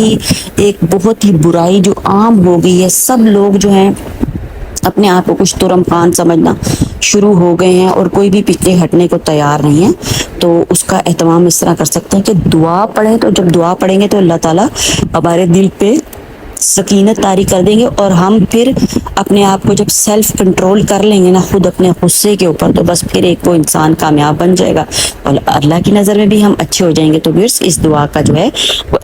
की एक बहुत ही बुराई जो आम हो गई है, सब लोग जो हैं अपने आप को कुछ तुरमखान समझना शुरू हो गए हैं और कोई भी पीछे हटने को तैयार नहीं है। तो उसका एहतमाम इस तरह कर सकते हैं कि दुआ पढ़ें, तो जब दुआ पढ़ेंगे तो अल्लाह ताला हमारे दिल पे सकीनत तारी कर देंगे और हम फिर अपने आप को जब सेल्फ कंट्रोल कर लेंगे ना खुद अपने गुस्से के ऊपर, तो बस फिर एक वो इंसान कामयाब बन जाएगा और अल्लाह की नज़र में भी हम अच्छे हो जाएंगे। तो फिर इस दुआ का जो है वो